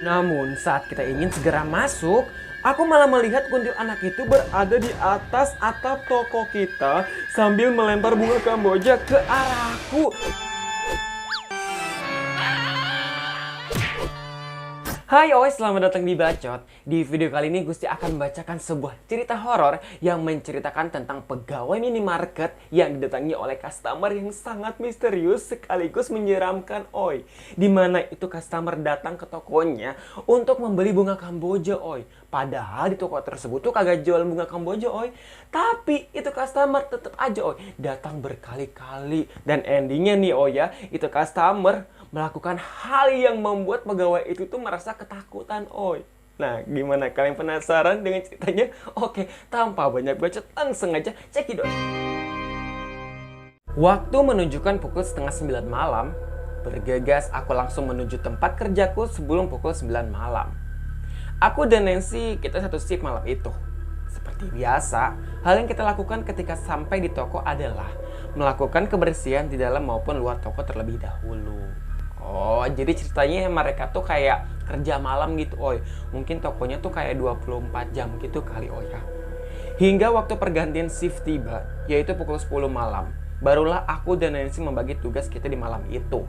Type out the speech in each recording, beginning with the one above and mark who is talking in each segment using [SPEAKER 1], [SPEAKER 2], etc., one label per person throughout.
[SPEAKER 1] Namun saat kita ingin segera masuk, aku malah melihat kuntilanak itu berada di atas atap toko kita sambil melempar bunga kamboja ke arahku. Hai oi, selamat datang di Bacot. Di video kali ini Gusti akan membacakan sebuah cerita horor yang menceritakan tentang pegawai minimarket yang didatangi oleh customer yang sangat misterius sekaligus menyeramkan oi. Dimana itu customer datang ke tokonya untuk membeli bunga kamboja oi. Padahal di toko tersebut tuh kagak jual bunga kamboja oi. Tapi itu customer tetap aja oi datang berkali-kali. Dan endingnya nih oi ya, itu customer melakukan hal yang membuat pegawai itu tuh merasa ketakutan oi. Nah, gimana kalian penasaran dengan ceritanya? Oke, tanpa banyak bacot langsung aja cekidot. Waktu menunjukkan pukul setengah 9 malam, bergegas aku langsung menuju tempat kerjaku sebelum pukul 9 malam. Aku dan Nancy kita satu shift malam itu. Seperti biasa, hal yang kita lakukan ketika sampai di toko adalah melakukan kebersihan di dalam maupun luar toko terlebih dahulu. Oh, jadi ceritanya mereka tuh kayak kerja malam gitu, oi. Mungkin tokonya tuh kayak 24 jam gitu kali, oi ya. Hingga waktu pergantian shift tiba, yaitu pukul 10 malam. Barulah aku dan Nancy membagi tugas kita di malam itu.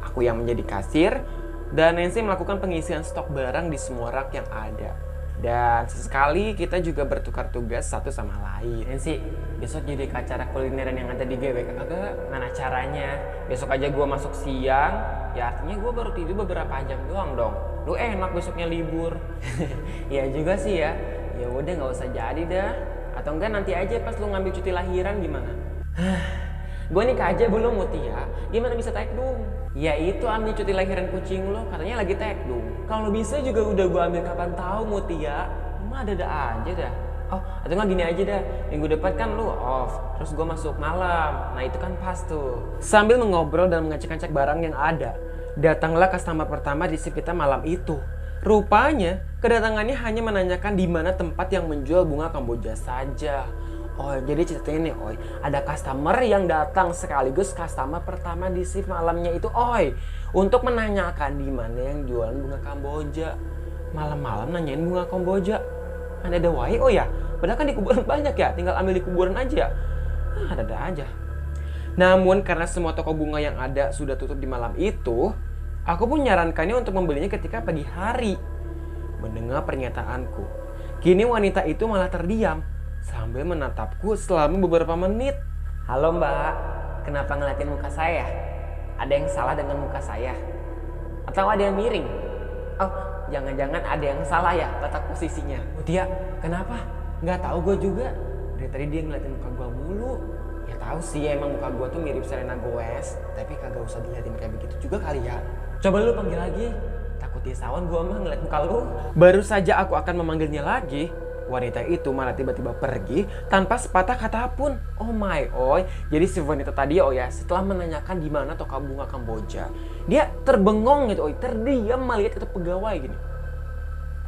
[SPEAKER 1] Aku yang menjadi kasir, dan Nancy melakukan pengisian stok barang di semua rak yang ada. Dan sesekali kita juga bertukar tugas satu sama lain. Nancy, besok jadi ke acara kulineran yang ada di GWK kagak? Mana caranya? Besok aja gue masuk siang, ya artinya gue baru tidur beberapa jam doang dong. Lu enak besoknya libur. Iya juga sih ya. Ya udah nggak usah jadi dah. Atau enggak nanti aja pas lu ngambil cuti lahiran gimana? Gue nikah aja belum Mutia, gimana bisa tekdung? Ya itu ambil cuti lahiran kucing lo, katanya lagi tekdung. Kalau bisa juga udah gue ambil kapan tahu Mutia. Emang ada aja dah. Oh, atau nggak gini aja dah, minggu depan kan lu off, terus gue masuk malam. Nah itu kan pas tuh. Sambil mengobrol dan mengecek-ngecek barang yang ada, datanglah customer pertama di shift kita malam itu. Rupanya kedatangannya hanya menanyakan di mana tempat yang menjual bunga kamboja saja. Oh, jadi ceritanya nih, oi, ada customer yang datang sekaligus customer pertama di shift malamnya itu, oi, untuk menanyakan di mana yang jualan bunga kamboja. Malam-malam nanyain bunga kamboja. Ada wae, oh ya. Padahal kan di kuburan banyak ya, tinggal ambil di kuburan aja. Ada aja. Namun karena semua toko bunga yang ada sudah tutup di malam itu, aku pun nyarankannya untuk membelinya ketika pagi hari. Mendengar pernyataanku, kini wanita itu malah terdiam sambil menatapku selama beberapa menit. Halo mbak, kenapa ngeliatin muka saya? Ada yang salah dengan muka saya? Atau ada yang miring? Oh, jangan-jangan ada yang salah ya letak posisinya. Mutia, kenapa? Nggak tahu gue juga. Dari tadi dia ngeliatin muka gue mulu. Ya tahu sih emang muka gue tuh mirip Selena Gomez, tapi kagak usah diliatin kayak begitu juga kali ya. Coba lu panggil lagi. Takut dia sawan gue mah ngeliat muka lu. Baru saja aku akan memanggilnya lagi, wanita itu malah tiba-tiba pergi tanpa sepatah kata pun. Oh my oi. Jadi si wanita tadi oh ya, setelah menanyakan di mana toko bunga kamboja, dia terbengong gitu oi, terdiam melihat itu pegawai gini.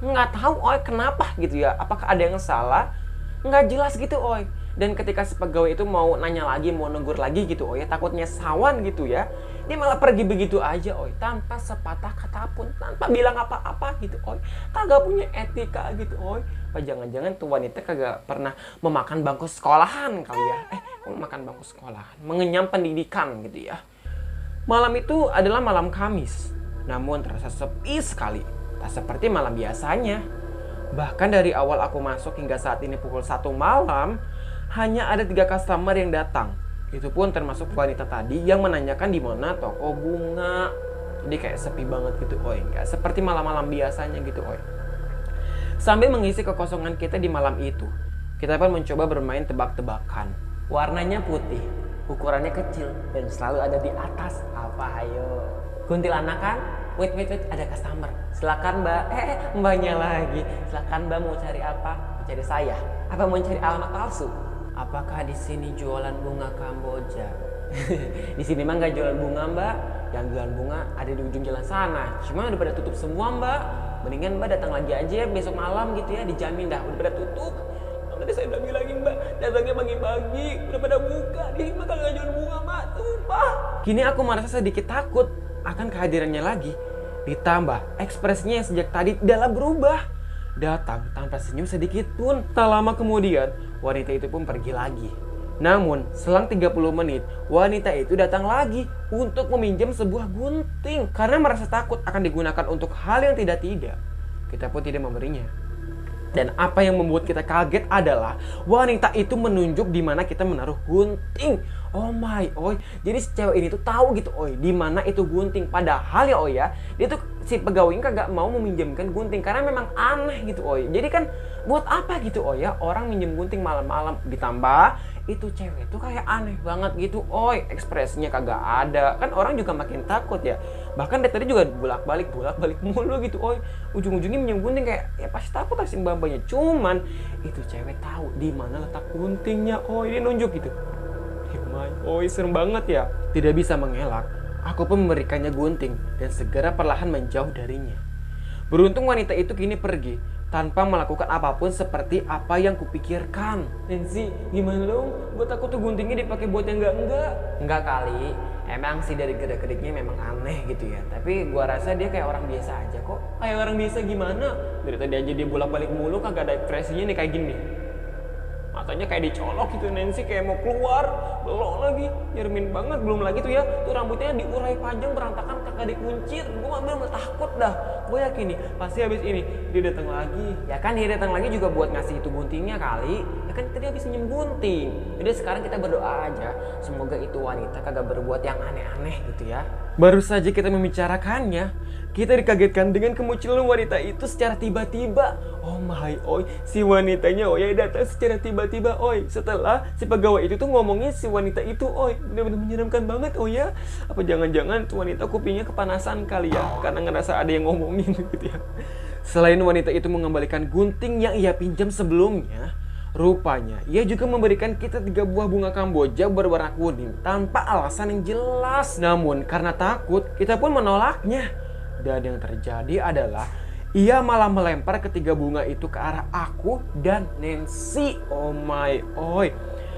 [SPEAKER 1] Nggak tahu oi kenapa gitu ya. Apakah ada yang salah? Nggak jelas gitu oi. Dan ketika si pegawai itu mau nanya lagi, mau negur lagi gitu oi, takutnya sawan gitu ya, dia malah pergi begitu aja oi, tanpa sepatah kata pun, tanpa bilang apa-apa gitu oi. Kagak punya etika gitu oi. Apa jangan-jangan tuh wanita kagak pernah memakan bangku sekolahan kali ya? Memakan bangku sekolahan, mengenyam pendidikan gitu ya. Malam itu adalah malam Kamis, namun terasa sepi sekali, tak seperti malam biasanya. Bahkan dari awal aku masuk hingga saat ini pukul 1 malam, hanya ada 3 customer yang datang. Itu pun termasuk wanita tadi yang menanyakan di mana toko bunga. Jadi kayak sepi banget gitu, oi. Nggak seperti malam-malam biasanya gitu, oi. Sambil mengisi kekosongan kita di malam itu, kita pun mencoba bermain tebak-tebakan. Warnanya putih, ukurannya kecil, dan selalu ada di atas. Apa ayo? Kuntilanak kan? Wait, ada customer. Silakan mbak. Mbaknya lagi. Silakan mbak, mau cari apa? Mau cari saya? Apa mau cari alamat palsu? Apakah di sini jualan bunga kamboja? Di sini mah nggak jualan bunga mbak. Yang jualan bunga ada di ujung jalan sana. Cuma udah pada tutup semua mbak. Mendingan mbak datang lagi aja besok malam gitu ya, dijamin dah udah pada tutup. Tadi saya udah bilangin mbak, datangnya pagi-pagi, udah pada buka. Di sini mah kagak jualan bunga mbak, sumpah. Kini aku merasa sedikit takut akan kehadirannya lagi. Ditambah ekspresinya yang sejak tadi dalam berubah. Datang tanpa senyum sedikit pun. Tak lama kemudian, wanita itu pun pergi lagi. Namun, selang 30 menit, wanita itu datang lagi untuk meminjam sebuah gunting. Karena merasa takut akan digunakan untuk hal yang tidak-tidak, kita pun tidak memberinya. Dan apa yang membuat kita kaget adalah wanita itu menunjuk di mana kita menaruh gunting. Oh my, oi. Jadi si cewek ini tuh tahu gitu, oi, di mana itu gunting. Padahal ya, oi ya, dia tuh si pegawainya kagak mau meminjamkan gunting karena memang aneh gitu, oi. Jadi kan buat apa gitu, oi ya, orang minjem gunting malam-malam. Ditambah itu cewek tuh kayak aneh banget gitu, oi. Ekspresinya kagak ada. Kan orang juga makin takut ya. Bahkan dari tadi juga bolak-balik mulu gitu, oi. Ujung-ujungnya minjem gunting kayak ya pasti takut lah si mbak-mbaknya. Cuman itu cewek tahu di mana letak guntingnya, oi. Dia nunjuk gitu. Oi, serem banget ya. Tidak bisa mengelak, aku pun memberikannya gunting dan segera perlahan menjauh darinya. Beruntung wanita itu kini pergi tanpa melakukan apapun seperti apa yang kupikirkan. Nancy, gimana dong? Buat aku tuh guntingnya dipakai buat yang enggak. Enggak kali. Emang sih dari gerak-geriknya memang aneh gitu ya. Tapi gua rasa dia kayak orang biasa aja kok. Kayak orang biasa gimana? Dari tadi aja dia bolak-balik mulu, kagak ada ekspresinya nih kayak gini. Matanya kayak dicolok gitu, Nancy kayak mau keluar, belok lagi, nyermin banget. Belum lagi tuh ya, tuh rambutnya diurai panjang berantakan, kagak dikuncir. Gue bener-bener takut dah. Gue yakin nih, pasti habis ini dia datang lagi. Ya kan dia datang lagi juga buat ngasih itu guntingnya kali. Ya kan tadi habis minjem gunting. Jadi sekarang kita berdoa aja, semoga itu wanita kagak berbuat yang aneh-aneh gitu ya. Baru saja kita membicarakannya, kita dikagetkan dengan kemunculan wanita itu secara tiba-tiba. Oh my, oi, si wanitanya oi datang secara tiba-tiba, oi. Setelah si pegawai itu tuh ngomongin si wanita itu, oi, benar-benar menyeramkan banget, oi ya. Apa jangan-jangan tuh wanita kupingnya kepanasan kali ya, karena ngerasa ada yang ngomongin gitu ya. Selain wanita itu mengembalikan gunting yang ia pinjam sebelumnya, rupanya ia juga memberikan kita 3 buah bunga kamboja berwarna kuning tanpa alasan yang jelas. Namun karena takut, kita pun menolaknya. Dan yang terjadi adalah ia malah melempar ketiga bunga itu ke arah aku dan Nancy. Oh my, oi.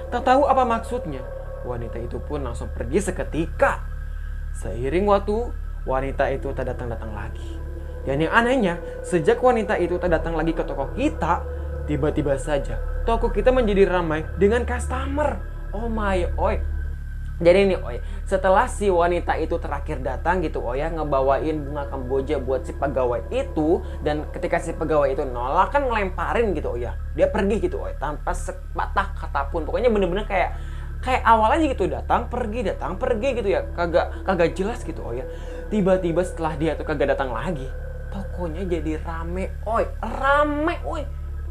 [SPEAKER 1] Tak tahu apa maksudnya. Wanita itu pun langsung pergi seketika. Seiring waktu, wanita itu tak datang-datang lagi. Dan yang anehnya, sejak wanita itu tak datang lagi ke toko kita, tiba-tiba saja toko kita menjadi ramai dengan customer. Oh my, oi. Jadi nih, oi, setelah si wanita itu terakhir datang gitu, oi ya, ngebawain bunga kamboja buat si pegawai itu, dan ketika si pegawai itu nolak kan ngelemparin gitu, oi ya, dia pergi gitu, oi, tanpa sepatah kata pun. Pokoknya bener-bener kayak awal aja gitu, datang pergi gitu ya, kagak jelas gitu, oi ya. Tiba-tiba setelah dia tuh kagak datang lagi, tokonya jadi rame, oi.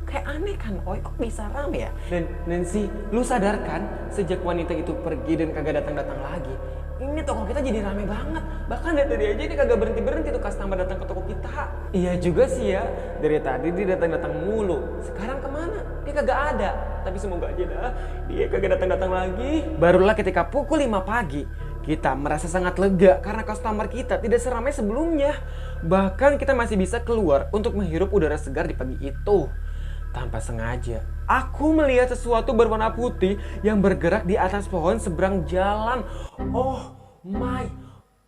[SPEAKER 1] Kayak aneh kan, oi, kok bisa rame ya? Dan Nancy, lu sadar kan, sejak wanita itu pergi dan kagak datang-datang lagi, ini toko kita jadi rame banget. Bahkan dari tadi aja dia kagak berhenti tuh customer datang ke toko kita. Iya juga sih ya, dari tadi dia datang-datang mulu. Sekarang kemana? Dia kagak ada. Tapi semoga aja dah, dia kagak datang-datang lagi. Barulah ketika pukul 5 pagi, kita merasa sangat lega karena customer kita tidak seramai sebelumnya. Bahkan kita masih bisa keluar untuk menghirup udara segar di pagi itu. Tanpa sengaja, aku melihat sesuatu berwarna putih yang bergerak di atas pohon seberang jalan. Oh my,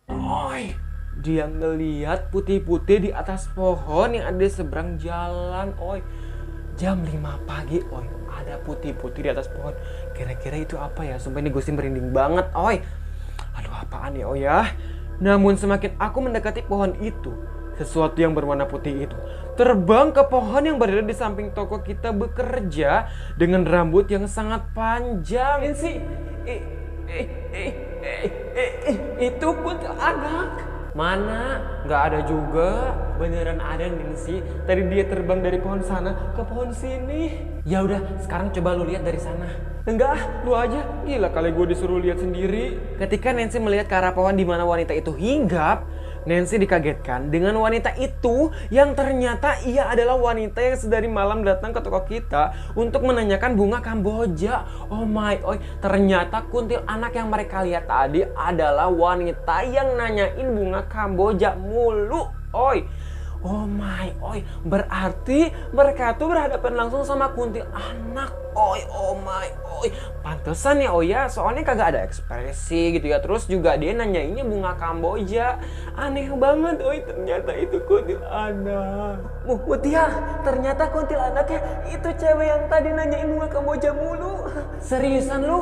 [SPEAKER 1] oi. Dia ngelihat putih-putih di atas pohon yang ada di seberang jalan, oi. Jam 5 pagi, oi. Ada putih-putih di atas pohon. Kira-kira itu apa ya? Sumpah ini Gusti merinding banget, oi. Aduh, apaan ya, oi ya? Namun semakin aku mendekati pohon itu, sesuatu yang berwarna putih itu terbang ke pohon yang berada di samping toko kita bekerja dengan rambut yang sangat panjang. Nancy, itu kuntilanak. Mana? Gak ada juga. Beneran ada, Nancy. Tadi dia terbang dari pohon sana ke pohon sini. Ya udah, sekarang coba lu lihat dari sana. Enggak, lu aja. Gila kali gue disuruh lihat sendiri. Ketika Nancy melihat ke arah pohon di mana wanita itu hinggap, Nancy dikagetkan dengan wanita itu yang ternyata ia adalah wanita yang sedari malam datang ke toko kita untuk menanyakan bunga kamboja. Oh my, oi, ternyata kuntilanak yang mereka lihat tadi adalah wanita yang nanyain bunga kamboja mulu, oi. Oh my, oi, berarti mereka tuh berhadapan langsung sama kuntilanak. Oi, oh my, oi. Pantesan ya, ya, soalnya kagak ada ekspresi gitu ya. Terus juga dia nanyainnya bunga kamboja. Aneh banget, oi, ternyata itu kuntilanak. Mutia, ternyata kuntilanaknya itu cewek yang tadi nanyain bunga kamboja mulu. Seriusan lu?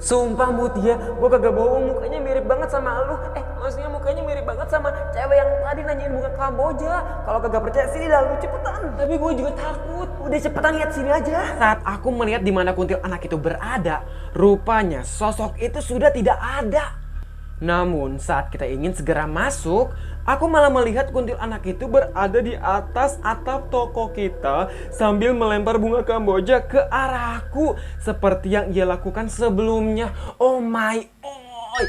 [SPEAKER 1] Sumpah Mutia, gua kagak bohong, mukanya mirip banget sama lu. Maksudnya mukanya mirip banget sama cewek yang tadi nanyain bunga kamboja. Kalau kagak percaya sini dah lu cepetan. Tapi gue juga takut. Udah cepetan lihat sini aja. Saat aku melihat di mana kuntilanak itu berada, rupanya sosok itu sudah tidak ada. Namun saat kita ingin segera masuk, aku malah melihat kuntilanak itu berada di atas atap toko kita sambil melempar bunga kamboja ke arahku seperti yang ia lakukan sebelumnya. Oh my, oh.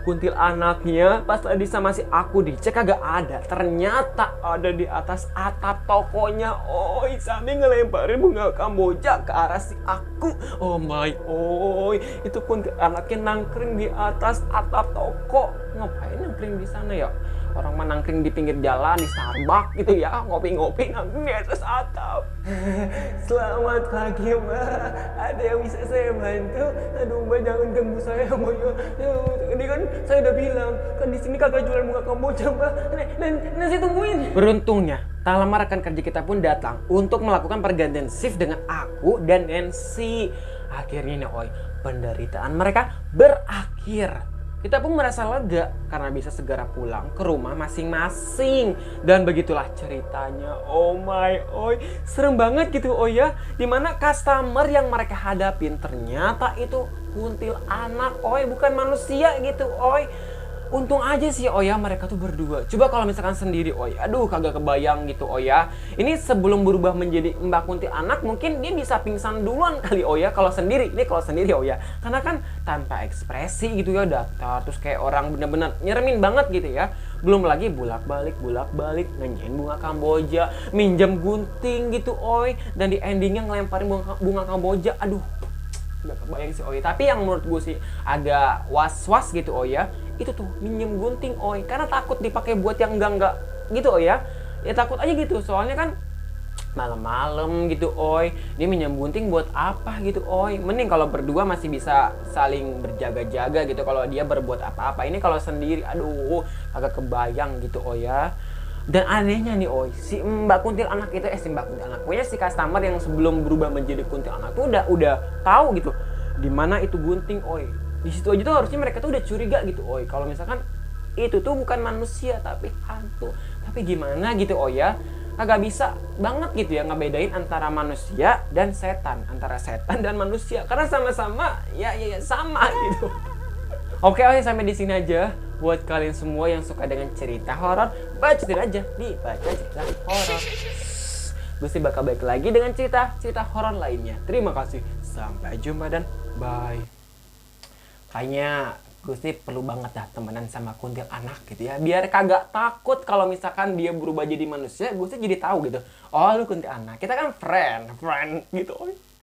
[SPEAKER 1] Kuntilanaknya pas tadi sama si aku dicek kagak ada, ternyata ada di atas atap tokonya. Oi, sambil ngelemparin bunga kamboja ke arah si aku. Oh my, oi, itu kuntilanaknya nangkring di atas atap toko. Ngapain nangkring di sana ya? Orang mah nangkring di pinggir jalan, di Starbucks gitu ya, ngopi-ngopi nangkring di atas atap. Selamat pagi Mbak, ada yang bisa saya bantu? Aduh Mbak, jangan ganggu saya Mbak ya. Ini kan saya udah bilang, kan di sini kagak jual bunga kamboja Mbak. Nah, saya tungguin. Beruntungnya, tak lama rekan kerja kita pun datang untuk melakukan pergantian shift dengan aku dan Nancy. Akhirnya nih oi, penderitaan mereka berakhir. Kita pun merasa lega karena bisa segera pulang ke rumah masing-masing. Dan begitulah ceritanya. Oh my, oi, serem banget gitu oh ya. Dimana customer yang mereka hadapin ternyata itu kuntilanak, oi, bukan manusia gitu, oi. Untung aja sih oh ya mereka tuh berdua. Coba kalau misalkan sendiri oh ya, aduh kagak kebayang gitu oh ya. Ini sebelum berubah menjadi Mbak Kuntilanak mungkin dia bisa pingsan duluan kali oh ya kalau sendiri. Ini kalau sendiri oh ya. Karena kan tanpa ekspresi gitu ya, datar terus kayak orang bener-bener nyeremin banget gitu ya. Belum lagi bolak-balik nanyain bunga kamboja, minjem gunting gitu oi, dan di endingnya ngelemparin bunga kamboja. Aduh, nggak kebayang sih oi. Tapi yang menurut gue sih agak was-was gitu oh ya, itu tuh minjem gunting oi, karena takut dipakai buat yang enggak gitu oi ya. Ya takut aja gitu, soalnya kan malam-malam gitu oi, dia minjem gunting buat apa gitu oi. Mending kalau berdua masih bisa saling berjaga-jaga gitu kalau dia berbuat apa-apa. Ini kalau sendiri aduh agak kebayang gitu oi ya. Dan anehnya nih oi, si Mbak Kuntilanak itu si Mbak Kuntilanak punya si customer yang sebelum berubah menjadi kuntilanak tuh udah tahu gitu di mana itu gunting oi. Di situ aja tuh harusnya mereka tuh udah curiga gitu oi, kalau misalkan itu tuh bukan manusia tapi hantu. Tapi gimana gitu oi ya, kagak bisa banget gitu ya ngebedain antara manusia dan setan, antara setan dan manusia, karena sama-sama ya sama gitu. Oke, sampai di sini aja. Buat kalian semua yang suka dengan cerita horor, bacain aja di Baca Cerita Horor. Gue sih bakal balik lagi dengan cerita horor lainnya. Terima kasih, sampai jumpa dan bye. Kayaknya gue sih perlu banget dah temenan sama kuntilanak gitu ya, biar kagak takut kalau misalkan dia berubah jadi manusia. Gue sih jadi tahu gitu, oh lu kuntilanak, kita kan friend gitu.